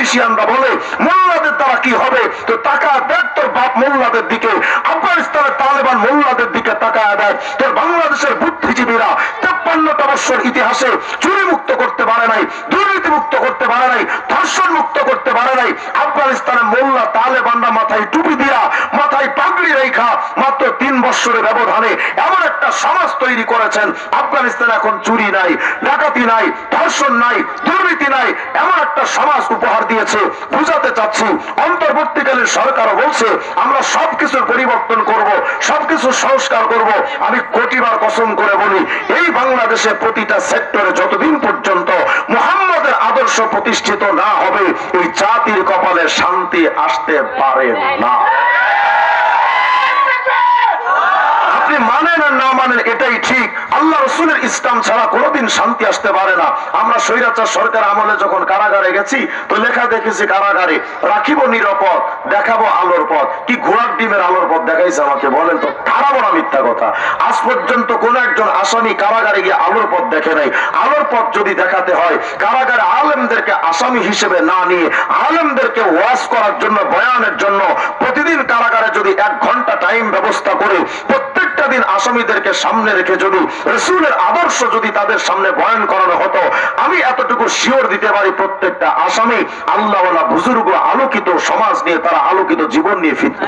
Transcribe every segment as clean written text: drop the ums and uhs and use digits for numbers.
পলিটিশিয়ানরা বলে মোল্লাদের দ্বারা কি হবে, তো টাকা দেখ তোর বাপ মোল্লাদের দিকে। আফগানিস্তানের তালেবান মোল্লাদের দিকে তাকায় দেয়। তোর বাংলাদেশের বুদ্ধিজীবীরা 53টা বছর ইতিহাসে চুরি মুক্ত করতে পারে নাই, দুর্নীতি মুক্ত করতে পারে নাই, ধর্ষণ মুক্ত করতে পারে নাই। আফগানিস্তানের মোল্লা তালেবানরা মাথায় টুপি দিয়া, মাথায় পাগড়ি রেখা মাত্র 3 বছরের ব্যবধানে এমন একটা সমাজ তৈরি করেছেন। আফগানিস্তানে এখন চুরি নাই, ডাকাতি নাই, ধর্ষণ নাই, দুর্নীতি নাই, এমন একটা সমাজ উপহার দিয়েছে। বুঝাতে চাচ্ছি, অন্তর্বর্তীকালীন সরকারও বলছে আমরা সবকিছুর পরিবর্তন করব, সবকিছু সংস্কার করব। আমি কোটিবার কসম করে বলি, এই বাংলাদেশে প্রতিটা সেক্টরে যতদিন পর্যন্ত মুহাম্মদের আদর্শ প্রতিষ্ঠিত না হবে, এই জাতির কপালে শান্তি আসতে পারে না। আপনি মানেন আর না মানেন এটাই ঠিক, আল্লাহ রসুলের ইসলাম ছাড়া কোনোদিন শান্তি আসতে পারে না। আমরা স্বৈরাচার সরকার আমলে যখন কারাগারে গেছি, তো লেখা দেখেছি কারাগারে রাখিব নিরাপদ, দেখাবো আলোর পথ। কি ঘোড়ার ডিমের আলোর পথ দেখাইছে আমাকে? বলেন তো, খারাপ না মিথ্যা কথা? আজ পর্যন্ত কোন একজন আসামি কারাগারে গিয়ে আলোর পথ দেখে নাই। আলোর পথ যদি দেখাতে হয়, কারাগারে আলেমদেরকে আসামি হিসেবে না নিয়ে আলেমদেরকে ওয়াজ করার জন্য, বয়ানের জন্য প্রতিদিন কারাগারে যদি 1 ঘন্টা টাইম ব্যবস্থা করে প্রত্যেকটা দিন আসামিদেরকে সামনে রেখে যদি রাসূলের আদর্শ যদি তাদের সামনে বয়ান করানো হতো, আমি এতটুকু শিওর দিতে পারি প্রত্যেকটা আসামি আল্লাহওয়ালা বুজুর্গ আলোকিত সমাজ নিয়ে, তারা আলোকিত জীবন নিয়ে ফিরত।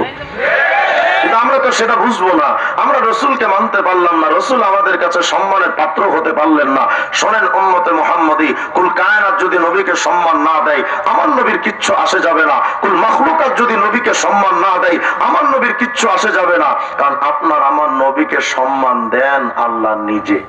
কিন্তু আমরা তো সেটা বুঝবো না। আমরা রসুলকে মানতে পারলাম না, রসুল আমাদের কাছে সম্মানের পাত্র হতে পারলেন না। শোনেন উম্মতে মুহাম্মাদি, কুল কায়নাত যদি নবীকে সম্মান না দেয়, আমার নবীর কিচ্ছু আসে যাবে না। কুল মাখলুকাত যদি নবীকে সম্মান না দেয়, আমার নবীর কিচ্ছু আসে যাবে না। কারণ আপনার আমার নবীকে সম্মান দেন আল্লাহ নিজে।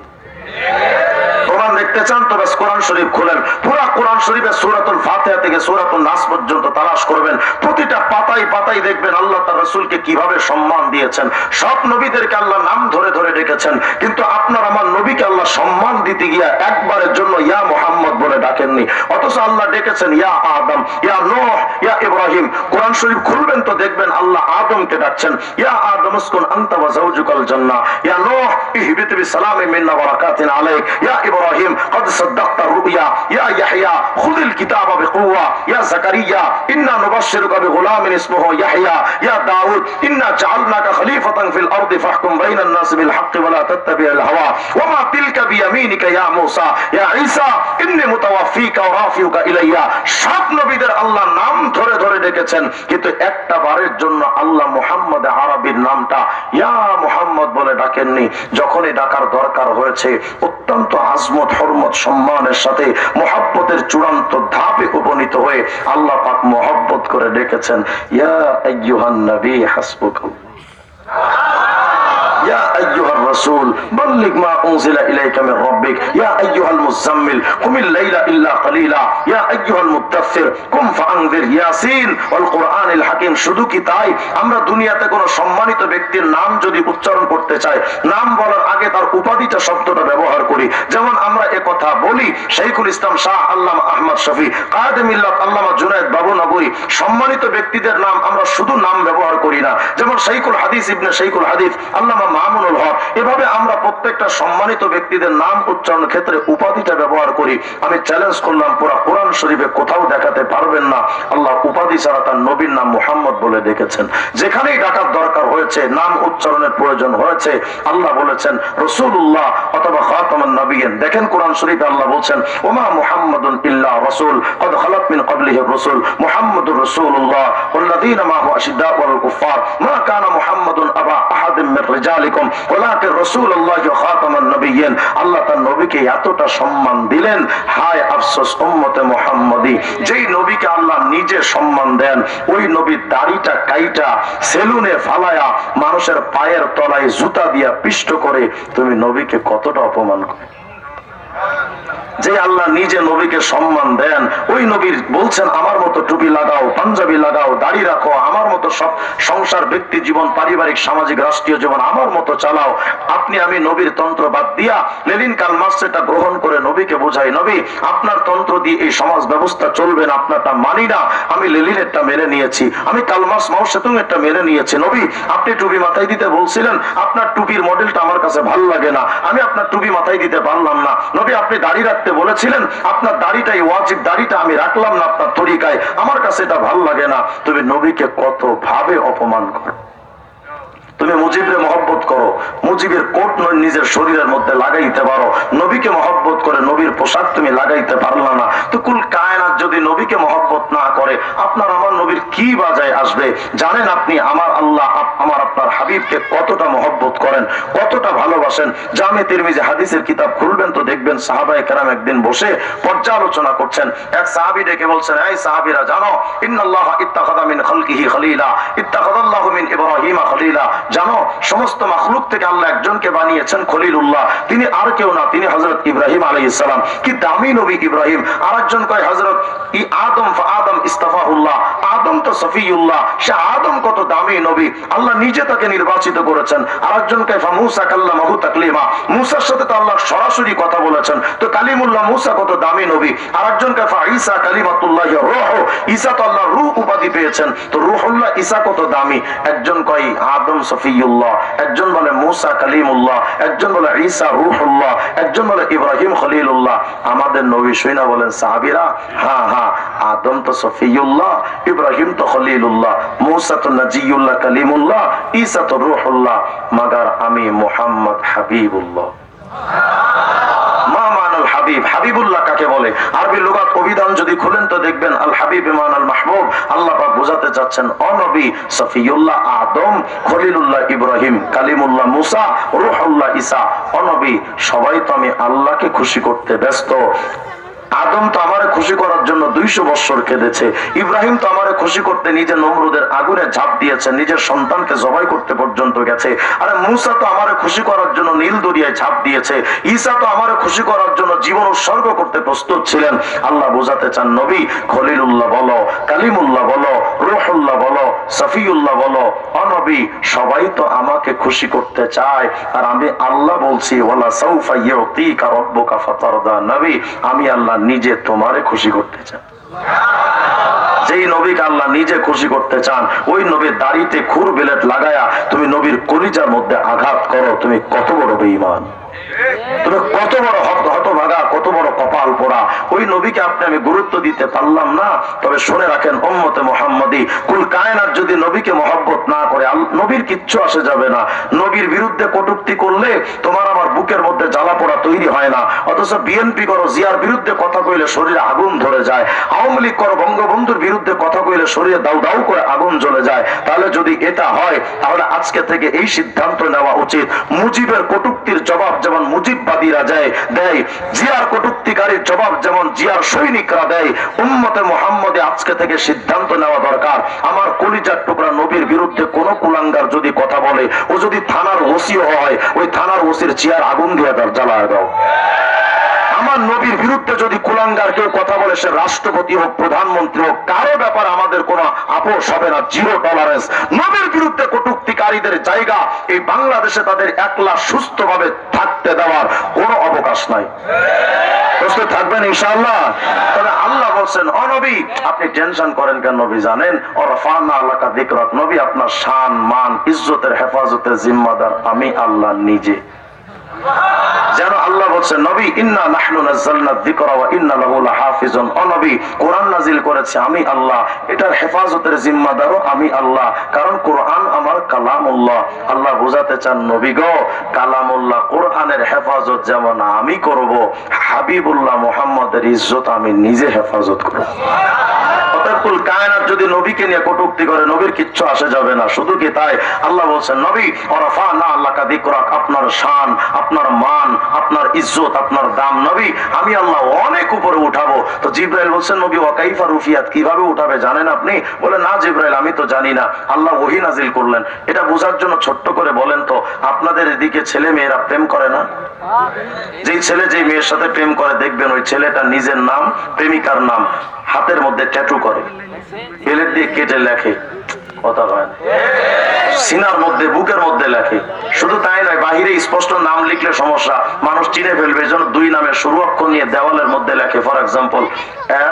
প্রমাণ দেখতে চান তো বাস কোরআন শরীফ খুলেন, পুরা কোরআন শরীফের সূরাতুল ফাতিহা থেকে সূরাতুল নাস পর্যন্ত তালাশ করবেন। প্রতিটা পাতায় পাতায় দেখবেন আল্লাহ তার রাসূলকে কিভাবে সম্মান দিয়েছেন। সব নবীদেরকে আল্লাহ নাম ধরে ধরে ডেকেছেন, কিন্তু আপনার আমার নবীকে আল্লাহ সম্মান দিতে গিয়া একবারের জন্য ইয়া মুহাম্মদ বলে ডাকেননি। অথচ আল্লাহ ডেকেছেন ইয়া আদম, ইয়া নূহ, ইয়া ইব্রাহিম। কোরআন শরীফ খুলবেন তো দেখবেন আল্লাহ আদমকে ডাকছেন, ইয়া আদম উসকুন আনতা ওয়া যাওজুকাল জান্নাহ, ইয়া নূহ ইহবিত বিসালামিন মিন্না ওয়া বারাকাতিন আলাইক, ইয়া ইব্রাহিম قد صدقت الرؤيا يا يحيى خذ الكتاب بقوة يا زكريا إنا نبشرك بغلام اسمه يحيى يا داود إنا جعلناك خليفة في الأرض فاحكم بين الناس بالحق ولا تتبع الهوى وما تلك بيمينك يا موسى يا عيسى إني متوفيك ورافعك إلي। সব নবীদের আল্লাহ নাম ধরে ধরে ডেকেছেন, কিন্তু একটা বারের জন্য আল্লাহ মুহাম্মদ আরবির নামটা ইয়া মুহাম্মদ বলে ডাকেননি। যখনই ডাকার দরকার হয়েছে অত্যন্ত আজমত হরমত সম্মানের সাথে মুহাব্বতের চূড়ান্ত ধাপে উপনীত হয়ে আল্লাহ পাক মুহাব্বত করে ডেকেছেন, ইয়া আইয়ুহান নবী হাসবুকাল্লাহ, ইয়া আইয়ুহার রাসূল বাল্লিগ মা উনজিলা ইলাইকা মির রাব্বিক, ইয়া আইয়ুহাল মুযাম্মিল কুমিল লাইলা ইল্লা কালিলা, ইয়া আইয়ুহাল মুদাথ্থির কুম ফাআনযির, ইয়াসিন ওয়াল কুরআনিল হাকিম। শুধু কি তাই, আমরা দুনিয়াতে কোনো সম্মানিত ব্যক্তির নাম যদি উচ্চারণ করতে চাই, নাম বলার আগে তার উপাধিটা শব্দটা ব্যবহার করি। যেমন আমরা কথা বলি শাইখুল ইসলাম শাহ আল্লামা আহমদ শফি, কায়েদে মিল্লাত আল্লামা জুনায়েদ বাবুনগরী, সম্মানিত ব্যক্তিদের নাম আমরা শুধু নাম ব্যবহার করি না। যেমন শাইখুল হাদিস ইবনে শাইখুল হাদিস আল্লামা মামুনুল হক, এভাবে আমরা প্রত্যেকটা সম্মানিত ব্যক্তিদের নাম উচ্চারণের ক্ষেত্রে উপাধিটা ব্যবহার করি। আমি চ্যালেঞ্জ করলাম, পুরা কোরআন শরীফে কোথাও দেখাতে পারবেন না আল্লাহ উপাধি ছাড়া তার নবীর নাম মুহাম্মদ বলে ডেকেছেন। যেখানেই ডাকার দরকার হয়েছে, নাম উচ্চারণের প্রয়োজন হয়েছে, আল্লাহ বলেছেন রাসূলুল্লাহ অথবা খাতামুন নবিয়্যিন। দেখেন কোরআন শরীফে আল্লাহ বলেন, ওমা মুহাম্মাদুন ইল্লা রাসূল কদ খালাত মিন ক্বাবলিহি রাসূল মুহাম্মাদুর রাসূলুল্লাহ ওয়াল্লাযীনা মাহু আশিদ্দাউ আলাল কুফফার মা কানা মুহাম্মাদুন আবা আহাদিন মির রিজালিকুম ওয়ালাকিন রাসূলুল্লাহ ওয়া খাতামুন নবিয়্যিন। আল্লাহ তার নবীকে এতটা সম্মান দিলেন, হায় আফসোস উম্মতে মুহাম্মাদি, যেই নবীকে আল্লাহ নিজে সম্মান দেন, ওই নবীর দাড়িটা কাইটা সেলুনে ফালায়া মানুষের পায়ের তলায় জুতা দিয়া পিষ্ট করে তুমি নবীকে কতটা অপমান করে। যে আল্লাহ নিজে নবীকে সম্মান দেন, ওই নবীর বলছেন আমার মতো টুপি লাগাও, পাঞ্জাবি লাগাও, দাড়ি রাখো, আমার মতো সব সংসার, ব্যক্তি জীবন, পারিবারিক, সামাজিক, রাষ্ট্রীয় জীবন আমার মতো চালাও। আপনি আমি নবীর তন্ত্র বাদ দিয়া লেনিন কার্ল মার্কস সেটা গ্রহণ করে নবীকে বোঝাই, নবী আপনার তন্ত্র দিয়ে এই সমাজ ব্যবস্থা চলবে না, আপনারটা মানি না, আমি লেনিনেরটা মেনে নিয়েছি, আমি কার্ল মার্কস মাও সেতুং একটা মেনে নিয়েছি। নবী আপনি টুপি মাথায় দিতে বলছিলেন, আপনার টুপির মডেলটা আমার কাছে ভালো লাগে না, আমি আপনার টুপি মাথায় দিতে পারলাম না। নবী আপনি দাড়ি রাখতে বলেছিলেন আপনার দাড়িটাই ওয়াজিব, দাড়িটা আমি রাখলাম না আপনার তরিকায়, আমার কাছে এটা ভাল লাগে না। তুমি নবীকে কত ভাবে অপমান করো। তুমি মুজিবরে মহব্বত করো, মুজিবের কোট নিজের শরীরের মধ্যে লাগাইতে পারো, নবীকে মহব্বত করে নবীর পোশাক তুমি লাগাইতে পারলা না। তো কুল কায়নাত যদি নবীকে মহব্বত না করে আপনার আমার নবীর কি বাজায় আসবে? জানেন আপনি আমার আল্লাহ আমার আপনার হাবিবকে কতটা মহব্বত করেন, কতটা ভালোবাসেন। জামে তিরমিজি হাদিসের কিতাব খুলবেন তো দেখবেন সাহাবায়ে কেরাম একদিন বসে পর্যালোচনা করছেন। এক সাহাবী ডেকে বলছেন, এই সাহাবীরা জানো ইন্নাল্লাহ ইত্তাখাযা মিন খালকিহি খলিলা ইত্তাখাযাল্লাহু মিন ইব্রাহিমা খলিলা, জানো সমস্ত মাখলুক থেকে আল্লাহ একজনকে বানিয়েছেন খলিলুল্লাহ, তিনি আর কেউ না, তিনি হযরত ইব্রাহিম আলাইহিস সালাম। কি দামি নবী ইব্রাহিম। আরেকজন কয় হযরত আদম আদম ইস্তাফাহুল্লাহ, আদম তো সফিউল্লাহ, সে আদম কত দামি নবী, আল্লাহ নিজে তাকে নির্বাচিত করেছেন। আরেকজন কয় মুসা কাল্লামাহু তাকলিমা, মুসার সাথে তো আল্লাহ সরাসরি কথা বলেছেন, তো কালিমুল্লাহ মুসা কত দামি নবী। আরেকজন কয় ঈসা কালিমাতুল্লাহ রূহ, ঈসা তো আল্লাহর রূহ উপাধি পেয়েছেন, তো রূহুল্লাহ ঈসা কত দামি। একজন কয় আদম সফিউল্লাহ, একজন বলে মুসা কালিমুল্লাহ, একজন বলে ঈসা রূহুল্লাহ, একজন বলে ইব্রাহিম খলিলুল্লাহ। আমাদের নবী শুনা বলেন সাহাবীরা, হ্যাঁ হ্যাঁ আদম তো সফিউল্লাহ, ইব্রাহিম তো খলিলুল্লাহ, মুসা তো নাজিউল্লাহ কালিমুল্লাহ, ঈসা তো রূহুল্লাহ, মাগার আমি মুহাম্মদ হাবিবুল্লাহ। মা মানাল হাবিব, হাবিবুল্লাহ কাকে বলে? আরবি লুগাত অভিধান যদি খুলেন তো দেখবেন আল হাবিব মানাল মাহবুব, আল্লাহ পাক বোঝাতে চাচ্ছেন অনবী সফিউল্লাহ আদম, খলিলুল্লাহ ইব্রাহিম, কালিমুল্লাহ মুসা, রূহুল্লাহ ঈসা। অনবী সবাই তো আমি আল্লাহকে খুশি করতে ব্যস্ত। আদম তো আমারে খুশি করার জন্য 200 বছর কেঁদেছে, ইব্রাহিম তো আমারে খুশি করতে নিজে নমরুদের আগুনে ঝাঁপ দিয়েছে, নিজের সন্তানকে জবাই করতে পর্যন্ত গেছে। আরে মুসা তো আমারে খুশি করার জন্য নীল দরিয়ায় ঝাঁপ দিয়েছে, ঈসা তো আমারে খুশি করার জন্য জীবন উৎসর্গ করতে প্রস্তুত ছিলেন। আল্লাহ বোঝাতে চান নবী খলিলুল্লাহ বলো, কালিমুল্লাহ বলো, রূহুল্লাহ বলো, সফিউল্লাহ বলো, অনবী সবাই তো আমাকে খুশি করতে চায়। আর আমি আল্লাহ বলছি ওয়ালা সাউফা ইউতিকা রাব্বুকা ফাতারদা, নবী আমি আল্লাহ নিজে তোমারে খুশি করতে চান। যেই নবীকে আল্লাহ নিজে খুশি করতে চান, ওই নবীর দাড়িতে খুর বেলেট লাগায়া তুমি নবীর কলিজার মধ্যে আঘাত করো, তুমি কত বড় বেঈমান, তুমি কত বড় হতভাগা, কত বড় কপাল পোড়া। ওই নবীকে আপনি আমি গুরুত্ব দিতে পারলাম না। তবে শুনে রাখেন উম্মতে মুহাম্মাদি, কুল কায়নাত যদি নবীকে মহব্বত না করে নবীর কিচ্ছু আসে যাবে না। নবীর বিরুদ্ধে কটূক্তি করলে তোমার আমার বুকের মধ্যে জ্বালা পোড়া তৈরি হয় না, অথচ বিএনপি করো জিয়ার বিরুদ্ধে কথা কইলে শরীরে আগুন ধরে যায়, আওয়ামী লীগ করো বঙ্গবন্ধুর বিরুদ্ধে কথা কইলে শরীরে দাউ দাউ করে আগুন জ্বলে যায়। তাহলে যদি এটা হয় তাহলে আজকে থেকে এই সিদ্ধান্ত নেওয়া উচিত, মুজিবের কটূক্তির জবাব যেমন মুজিববাদীরা দেয়, জিয়ার কটূক্তিকারীর জবাব যেমন জিয়ার সৈনিকরা দেয়, উম্মতে মুহাম্মদে আজকে থেকে সিদ্ধান্ত নেওয়া দরকার। আমার কলিজার টুকরা নবীর বিরুদ্ধে কোন কুলাঙ্গার যদি কথা বলে, ও যদি থানার ওসিও হয়, ওই থানার ওসির চেয়ার আগুন দিয়ে তার জ্বালায় দাও। আমার নবীর বিরুদ্ধে যদি কুলাঙ্গার কেউ কথা বলে, সে রাষ্ট্রপতি হোক প্রধানমন্ত্রী হোক, কারো ব্যাপার আমাদের কোনো আপোষ হবে না, জিরো টলারেন্স। নবীর বিরুদ্ধে কটূক্তিকারীদের জায়গা এই বাংলাদেশে তাদের একলা সুস্থভাবে থাকতে দেওয়ার কোনো অবকাশ নাই। প্রস্তুত থাকবেন ইনশাআল্লাহ? তবে আল্লাহ বলছেন ও নবী আপনি টেনশন করেন কেন? নবী জানেন ওরফানা লাকা যিকরাক, নবী আপনার শান মান ইজ্জতের হেফাজতের জিম্মাদার আমি আল্লাহ নিজে। যেন আল্লাহ বলছেন নবী ইন্না নাহনু নাযালনা যিকরা ওয়া ইন্না লাহু লাহাফিজুন, ও নবী কোরআন নাজিল করেছে আমি আল্লাহ, এটার হেফাজতের জিম্মাদারও আমি আল্লাহ, কারণ কোরআন আমার কালামুল্লাহ। আল্লাহ বোঝাতে চান নবী গো কালামুল্লাহ কোরআনের হেফাজত যেমন আমি করব, হাবিবুল্লাহ মুহাম্মদের ইজ্জত আমি নিজে হেফাজত করব। কুল কায়নাত যদি নবীকে নিয়ে কটূক্তি করে নবীর কিচ্ছু আসে যাবে না। শুধু কি তাই, আল্লাহ বলছেন নবী ওরফানা লাকা যিকরাক, আপনার শান, আপনার মান, আপনার ইজ্জত, আপনার দাম নবী আমি আল্লাহ অনেক উপরে উঠাবো। তো জিবরাইল বলছেন নবী ওয়া কাইফা রুফিয়াত, কিভাবে উঠাবে জানেন আপনি? বলে না জিবরাইল আমি তো জানি না। আল্লাহ ওহী নাজিল করলেন। এটা বোঝার জন্য ছোট্ট করে বলেন তো, আপনাদের এদিকে ছেলে মেয়েরা প্রেম করে না? যেই ছেলে যেই মেয়ের সাথে প্রেম করে দেখবেন ওই ছেলেটা নিজের নাম, প্রেমিকার নাম হাতের মধ্যে ট্যাটু করে, পেলেট দিয়ে কেটে লেখে, কথা হয় না, সিনার মধ্যে বুকের মধ্যে লেখে। শুধু তাই নয়, বাহিরে স্পষ্ট নাম লিখলে সমস্যা, মানুষ চিনে ফেলবে, এজন্য 2 নামের শুরু অক্ষর নিয়ে দেওয়ালের মধ্যে লেখে। ফর এক্সাম্পল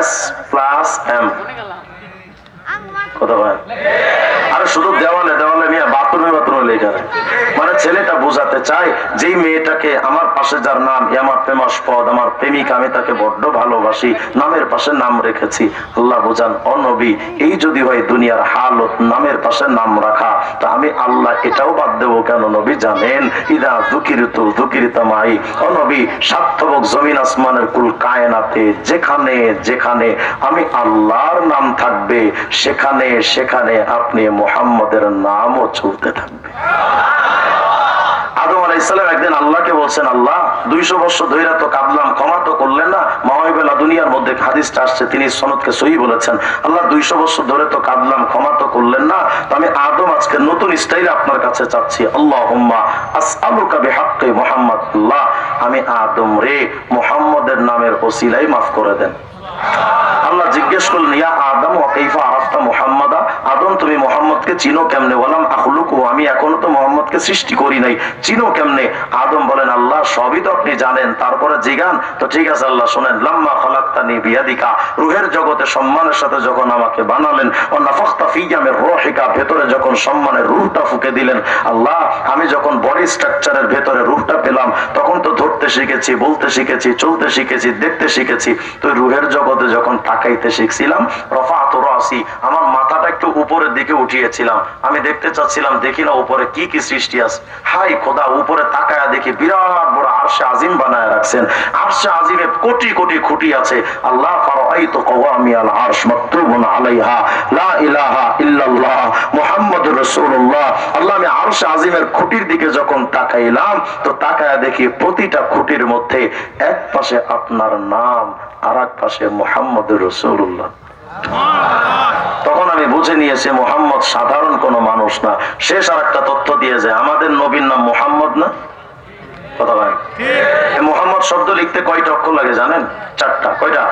S+M, কথা হয়। আরে শুধু দেওয়ালে নিয়ে বাথরুমে লেখা, মানে ছেলেটা বোঝাতে চায় যেই মেয়েটাকে আমার পাশে যার নাম আমার প্রেমাস্পদ, আমার প্রেমিকা, আমি তাকে বড্ড ভালোবাসি, নামের পাশে নাম রেখেছি। আল্লাহ বোঝান, ও নবী, এই যদি হয় দুনিয়ার হালত নামের পাশে নাম রাখা, তা আমি আল্লাহ এটাও বাদ দেবো কেন নবী জানেন? ইদা যুকিরতু যুকিরতা মাই। ও নবী, সার্থক জমিন আসমানের কুল কায়নাতে যেখানে যেখানে আমি আল্লাহর নাম থাকবে, সেখানে সেখানে আপনি মুহাম্মদের নামও চলতে থাকবে। আদম আলাইহিস সালাম একদিন আল্লাহকে বলছেন, আল্লাহ 200 বছর ধরে তো কাঁদলাম, ক্ষমা তো করলেন না। মাওয়াইবেলা দুনিয়ার মধ্যে হাদিসটা আসছে, তিনি সনদকে সহি বলেছেন, আল্লাহ 200 বছর ধরে তো কাঁদলাম, ক্ষমা তো করলেন না। তো আমি আদম আজকে নতুন স্টাইলে আপনার কাছে চাচ্ছি, আল্লাহুম্মা আসআলুকা বিহাক্কি মুহাম্মদ, আল্লাহ আমি আদম রে মুহাম্মদের নামের ওসিলাই মাফ করে দেন। আল্লাহ জিজ্ঞেস করলেন, ইয়া আদম ওয়া কাইফা আরাফতা মুহাম্মাদা, আদম তুমি মুহাম্মদকে চিনো কেমনে? ওয়ালাম আখলুকু, আমি এখনো তো মুহাম্মদকে সৃষ্টি করি নাই, চিনো কেমনে? আদম বলেন, আল্লাহ সবই তো আপনি জানেন, তারপরে জিগান। তো ঠিক আছে আল্লাহ শুনেন, লাম্মা খালাকতানি বিয়াদিকা, রূহের জগতে সম্মানের সাথে যখন আমাকে বানালেন, ওয়া নাফাখতা ফিয়া মির রূহিকা, ভেতরে যখন সম্মানের রূহটা ফুঁকে দিলেন, আল্লাহ আমি যখন বডি স্ট্রাকচারের ভেতরে রূহটা পেলাম, তখন তো ধরতে শিখেছি, বলতে শিখেছি, চলতে শিখেছি, দেখতে শিখেছি। তো রূহের জগতে যখন তাকাইতে শিখছিলাম, রফাআতু রাসি, আমার মাথাটা একটু উপরের দিকে উঠিয়েছিলাম, আমি দেখতে চাচ্ছিলাম, দেখি না উপরে কি কি সৃষ্টি আছে। হাই খোদা, উপরে তাকায়া দেখি বিরাট বড় আরশে আজিম বানায় রাখছেন, আরশে আজিমে কোটি কোটি খুঁটি আছে। আল্লাহ ফারাআইতু কওয়ামিয়াল আরশ মাকতুবুন আলাইহা লা ইলাহা ইল্লাল্লাহ মুহাম্মাদুর রাসূলুল্লাহ। আল্লাহ আমি আরশে আজিমের খুঁটির দিকে যখন তাকাইলাম, তো তাকায়া দেখি প্রতিটা খুঁটির মধ্যে এক পাশে আপনার নাম, আর এক পাশে মুহাম্মাদুর রাসূলুল্লাহ। তখন আমি বুঝে নিয়েছি মুহাম্মদ সাধারণ কোন মানুষ না। শেষ আর একটা তথ্য দিয়ে যায়, আমাদের নবীর নাম মুহাম্মদ না? কথা ভাই, মুহাম্মদ শব্দ লিখতে কয়টা অক্ষর লাগে জানেন? 4টা। কয়টা?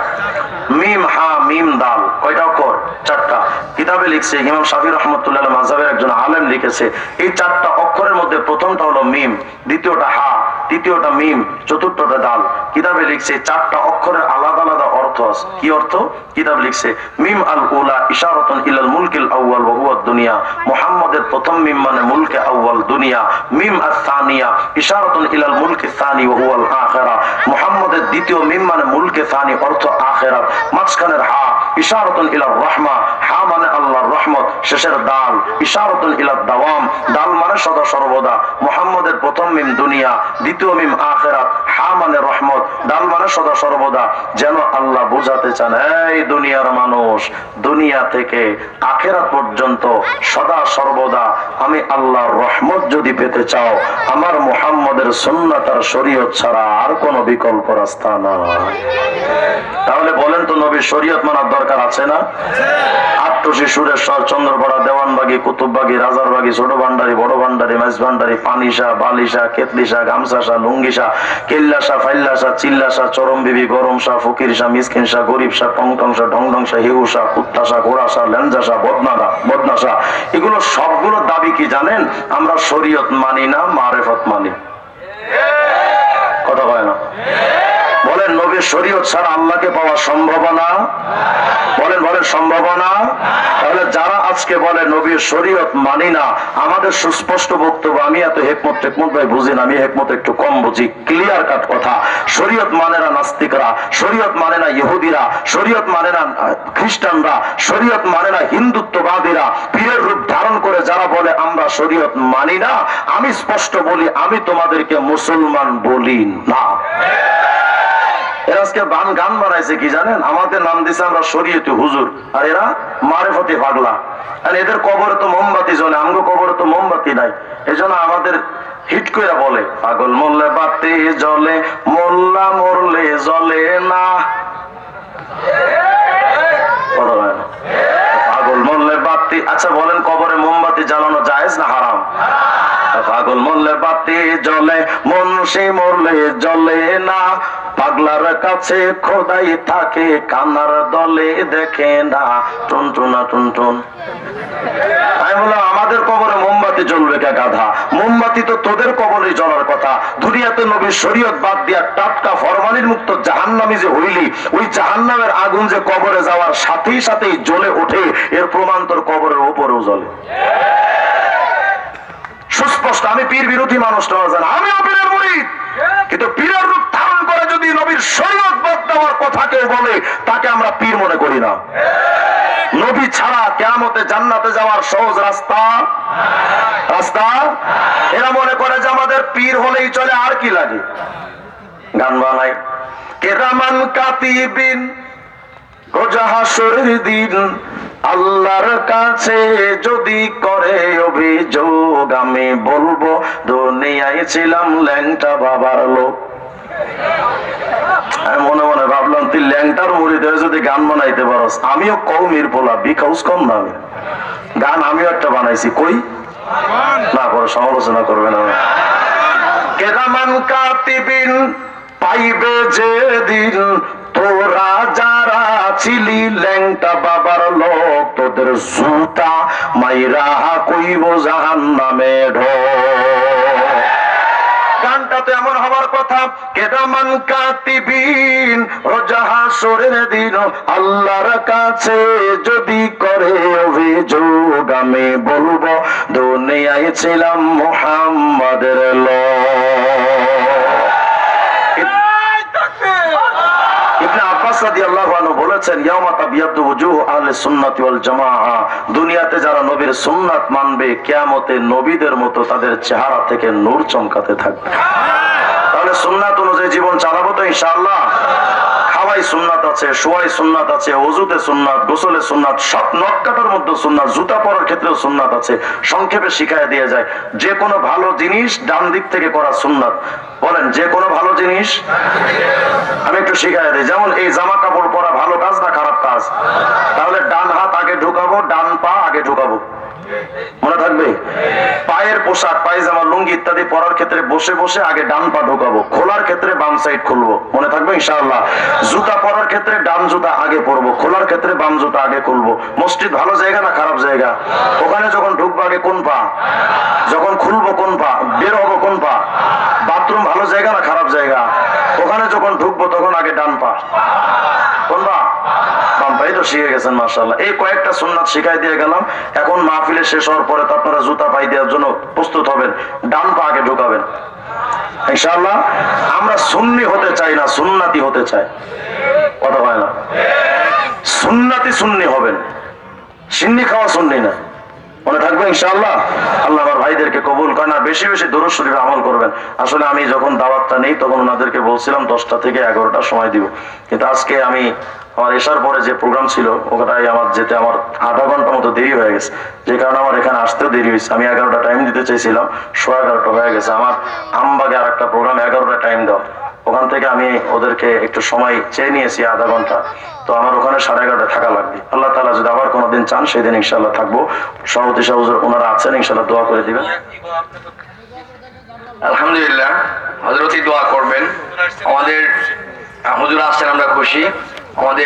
মিম হা মিম দাল। কয়টা অক্ষর? 4টা। কিতাবে লিখছে, ইমাম শাফি রাহমাতুল্লাহ আলাইহি মাযহাবের একজন আলেম লিখেছে, এই 4টা অক্ষরের মধ্যে প্রথমটা হলো মিম, দ্বিতীয়টা হা, তৃতীয়টা মিম, চতুর্থটা দাল। কিতাবে লিখছে 4টা অক্ষরের আলাদা আলাদা অর্থ আছে। কি অর্থ? কিতাব লিখছে, মিম আল উলা ইশারাতুন ইলাল মুলকিল আউয়াল ওয়া হুয়া দুনিয়া, মুহাম্মদের প্রথম মিম মানে মুলকে আউয়াল দুনিয়া। মিম আস সানিয়া ইশারাতুন ইলাল মুলকি সানি ওয়া হুয়াল আখিরা, মুহাম্মদের দ্বিতীয় মিম মানে মুলকে সানি, অর্থ আখিরাত। মাঝখানের হা ইশারাতুন ইলার রাহমা, হা মানে আল্লাহর রহমত। শেষের দাল ইশারাতুন ইলাদ দাওয়াম, দাল মানে সদা সর্বদা। মুহাম্মদের প্রথম মিম দুনিয়া, দ্বিতীয় মিম আখিরাত, হা মানে রহমত, দাল মানে সদা সর্বদা। যেন আল্লাহ বুঝাতে চান, এই দুনিয়ার মানুষ, দুনিয়া থেকে আখিরাত পর্যন্ত সদা সর্বদা আমি আল্লাহর রহমত যদি পেতে চাও, আমার মুহাম্মদের সুন্নাত আর শরীয়ত ছাড়া আর কোনো বিকল্প রাস্তা নাই। তাহলে বলেন তো, নবীর শরীয়ত মানার দরকার আছে না? আটটুসি, সুরেশ্বর, চন্দ্রপাড়া, দেওয়ানবাগি, কুতুববাগি, রাজারবাগি, ছোট ভান্ডারি, বড় ভান্ডারি, মাইজ ভান্ডারি, পানিশা, বালিশা, কেতলিশা, গামছাশা, লুঙ্গিশা, কেল্লাশা, ফাইল্লাশা, চিল্লাশা, চরম বিবি, গরমশা, ফকিরশা, মিসকিনশা, গরিবশা, টংটংশা, ঢংঢংশা, হিউশা, কুত্তাশা, ঘোড়াশা, ল্যাঞ্জাশা, বদনাশা, এগুলো সবগুলোর দাবি কি জানেন? আমরা শরীয়ত মানি না, মারেফত মানি। কথা হয় না? বলেন, নবীর শরীয়ত ছাড়া আল্লাহকে পাওয়া সম্ভাবনা? বলেন বলেন, সম্ভাবনা? তাহলে যারা আজকে বলে নবীর শরীয়ত মানি না, আমাদের সুস্পষ্ট বক্তব্য, আমি এত হেকমত ভাই বুঝি না, আমি হেকমত একটু কম বুঝি, ক্লিয়ার কাট কথা। শরীয়ত মানে না নাস্তিকরা, শরীয়ত মানে না ইহুদিরা, শরীয়ত মানে না খ্রিস্টানরা, শরীয়ত মানে না হিন্দুত্ববাদীরা, পীরের রূপ ধারণ করে যারা বলে আমরা শরীয়ত মানি না, আমি স্পষ্ট বলি, আমি তোমাদেরকে মুসলমান বলি না। এরা আজকে গান বানাইছে কি জানেন? আমাদের নাম দিছে আমরা শরীয়তি হুজুর, আর এরা মারেফতি পাগলা। আর এদের কবরে তো মোমবাতি জ্বলে, আমগো কবরে তো মোমবাতি নাই। এজন্য আমাদের হিট করে বলে, পাগল মরলে বাতি জ্বলে, মোল্লা মরলে জ্বলে না। পাগল মরলে বাতি, আচ্ছা বলেন, কবরে মোমবাতি জ্বালানো জায়েজ না হারাম? পাগল মরলে বাতি জ্বলে, মুন্সি মরলে জ্বলে না। পাগলার কাছে খোদাই থাকে, কানার দলে দেখে না। টুনটুনা টুনটুন। আমি বললাম, আমাদের কবরে মোমবাতি জ্বলবে কে গাধা? মোমবাতি তো তোদের কবরে জ্বলার কথা। দুনিয়াতে নবীর শরীয়ত বাদ দিয়া টাটকা ফরমালিন মুক্ত জাহান্নামী যে হইলি, ওই জাহান্নামের আগুন যে কবরে যাওয়ার সাথেই সাথেই জ্বলে ওঠে, এর প্রমাণ তোর কবরের উপরেও জ্বলে। সুস্পষ্ট মানুষটা, আমি পীর বিরোধী মানুষটা জানা, আমিও পীরের মুরিদ, কিন্তু পীরের রূপ ধারণ করে যদি নবীর শরীয়ত বাদ দেওয়ার কথা কেউ বলে তাকে আমরা পীর মনে করি না। নবী ছাড়া কিয়ামতে জান্নাতে যাওয়ার সহজ রাস্তা এরা মনে করে যে আমাদের পীর হলেই চলে, আর কি লাগে। গান বানাই কেরামান কাতিবিন রোজা হাসরের দিন আল্লাহর কাছে যদি করে অভিযোগ, আমি বলবো দুনিয়ায় ছিলাম ল্যাংটা বাবার লোক। আমি মনে মনে ভাবলাম তুই ল্যাংটার মুড়ি ধরে যদি গান বানাইতে পারস, আমিও কৌমির পোলা বিকাউস কম না, আমি গান আমিও একটা বানাইছি, কই না করে সমালোচনা করবে না। কেরামান কাতিবিন পাইবে যেদিন তোরা যারা ছিলি ল্যাংটা বাবার লোক, তোদের জুতা মাইরা কইব জাহান্নামে ঢোক। গানটা তো এমন হবার কথা, কেরামান কাতিবিন রোজা হাসরের দিন আল্লাহর কাছে যদি করে অভিযোগ, আমি বলবো দুনিয়ায় ছিলাম মুহাম্মাদের লোক। ইবনে আব্বাস রাদিয়াল্লাহু আনহু বলেছেন, ইয়াউমা তাবিয়াদু ওয়াজুহ আহলে সুন্নাতি ওয়াল জামাআহ, দুনিয়াতে যারা নবীর সুন্নাত মানবে কিয়ামতে নবীদের মতো তাদের চেহারা থেকে নূর চমকাতে থাকবে। তাহলে সুন্নাত অনুযায়ী জীবন চালাবো তো ইনশাআল্লাহ। খাওয়াই সুন্নাত আছে, শোয়াই সুন্নাত আছে, ওযুতে সুন্নাত, গোসলে সুন্নাত, সব নখ কাটার মধ্যে সুন্নাত, জুতা পরার ক্ষেত্রেও সুন্নাত আছে। সংক্ষেপে শিখায় দিয়ে যায়, যে কোনো ভালো জিনিস ডান দিক থেকে করা সুন্নাত। বলেন যে কোনো ভালো জিনিস, আমি একটু শিখায় দিই। যেমন এই জামা কাপড় পরা ভালো কাজ না খারাপ কাজ? তাহলে ডান হাত আগে ঢুকাবো, ডান পা আগে ঢুকাবো, মনে থাকবে। পায়ের পোশাক, পায়জামা, লুঙ্গি ইত্যাদি পরার ক্ষেত্রে বসে বসে আগে ডান পা ঢোকাবো, খোলার ক্ষেত্রে বাম সাইড খুলবো, মনে থাকবে ইনশাআল্লাহ। জুতা পরার ক্ষেত্রে ডান জুতা আগে পরবো, খোলার ক্ষেত্রে বাম জুতা আগে খুলবো। মসজিদ ভালো জায়গা না খারাপ জায়গা? ওখানে যখন ঢুকবো আগে কোন পা, যখন খুলবো কোন পা, বের হবো কোন পা। বাথরুম ভালো জায়গা না খারাপ জায়গা? ওখানে যখন ঢুকবো তখন আগে ডান পা, কোন পা? বাম পা। এই তো শিখে গেছেন মাশাআল্লাহ। এই কয়েকটা সুন্নাত শিখাই দিয়ে গেলাম। এখন মাহফিলে শেষ হওয়ার পরে তো আপনারা জুতা পাই দেওয়ার জন্য প্রস্তুত হবেন, ডান পা আগে ঢুকাবেন ইনশাআল্লাহ। আমরা সুন্নি হতে চাই না, সুন্নাতি হতে চাই, কথা হয় না। সুন্নাতি সুন্নি হবেন, সিন্নি খাওয়া সুন্নি না, মনে থাকবে ইনশাআল্লাহ। আল্লাহ আমার ভাইদেরকে কবুল করেন, আর বেশি বেশি দরুদ শরীফে আমল করবেন। আসলে আমি যখন দাওয়াতটা নেই তখন ওনাদেরকে বলছিলাম 10টা থেকে 11টার সময় দিব, কিন্তু আজকে আমি আমার এসার পরে যে প্রোগ্রাম ছিল ওটাই আমার যেতে আমার আধা ঘন্টা মতো দেরি হয়ে গেছে, যে কারণে আমার এখানে আসতেও দেরি হয়েছে। আমি 11টা টাইম দিতে চাইছিলাম, 11:15 হয়ে গেছে। আমার আমবাগে আর একটা প্রোগ্রাম 11টা টাইম দাও, ওখান থেকে আমি ওদেরকে একটু সময় চেয়ে নিয়েছি আধা ঘন্টা, তো আমার ওখানে 11:30 থাকা লাগবে। আল্লাহ তাআলা যদি আবার কোনোদিন চান সেদিন ইনশাআল্লাহ থাকবো। সভাপতি সাহেব ওনারা আছেন, ইনশাআল্লাহ দোয়া করে দিবেন। আলহামদুলিল্লাহ, হযরতই দোয়া করবেন। আমাদের হুজুর আসছেন, আমরা খুশি। আমাদের